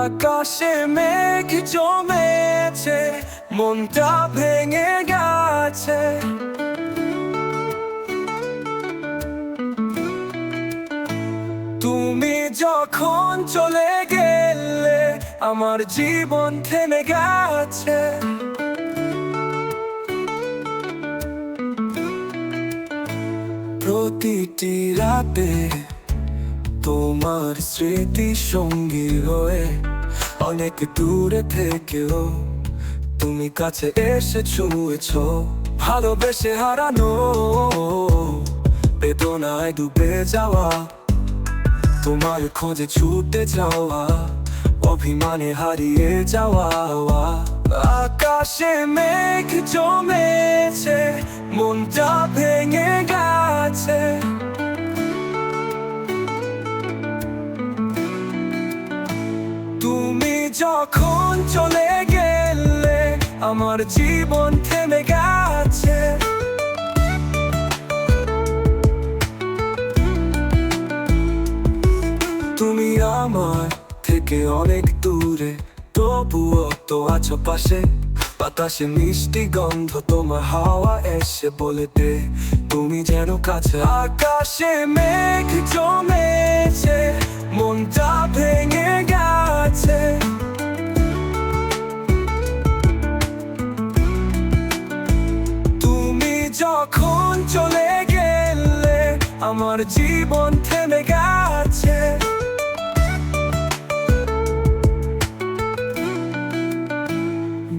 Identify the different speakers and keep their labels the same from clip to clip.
Speaker 1: আকাশে মেঘ জমেছে, মনটা ভেঙে গেছে। তুমি যখন চলে গেলে আমার জীবন থেমে গেছে। প্রতিটি রাতে তোমার স্মৃতি সঙ্গী হয়ে, অনেক দূরে থেকেও তুমি কাছে এসে ছুঁয়েছো। ভালোবেসে হারানো, বেদনায় ডুবে যাওয়া, তোমার খোঁজে ছুটে যাওয়া, অভিমানে হারিয়ে যাওয়া। আকাশে মেঘ জমেছে, মনটা ভেঙে গেছে। তুমি যখন চলে গেলে আমার জীবন থেমে গেছে। তুমি আমার থেকে অনেক দূরে, তবুও তো আছো পাশে। বাতাসে মিষ্টি গন্ধ, তোমার হাওয়া এসে বলে দে তুমি যেন কাছে। আকাশে মেঘ জমেছে, মনটা ভেঙে গেছে। তুমি যখন চলে গেলে আমার জীবন থেমে গেছে।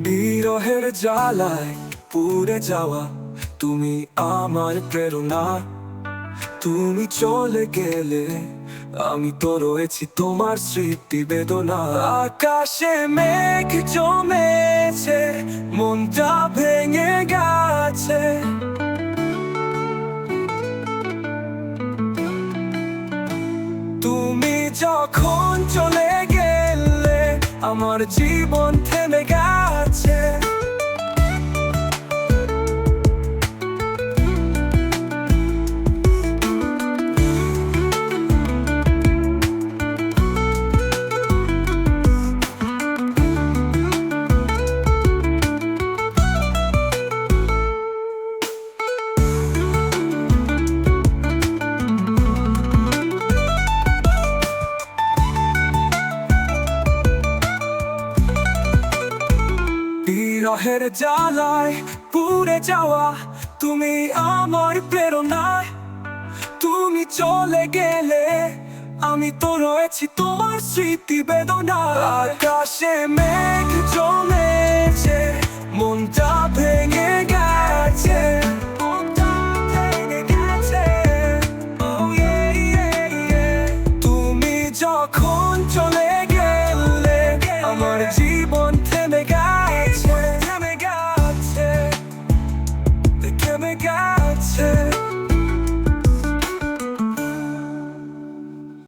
Speaker 1: বিরহের জ্বালায় পুড়ে যাওয়া, তুমি আমার প্রেরণা। তুমি চলে গেলে আমি তো রয়েছি তোমার স্মৃতি বেদনা। আকাশে মেঘ জমেছে, মনটা ভেঙে গেছে। তুমি যখন চলে গেলে আমার জীবন থেমে গেছে। বিরহের জ্বালায় পুড়ে যাওয়া, তুমি আমার প্রেরণা। তুমি চলে গেলে আমি তো রয়েছি তোমার স্মৃতি বেদনা। আকাশে মেঘ জমেছে, মনটা ভেঙে গেছে।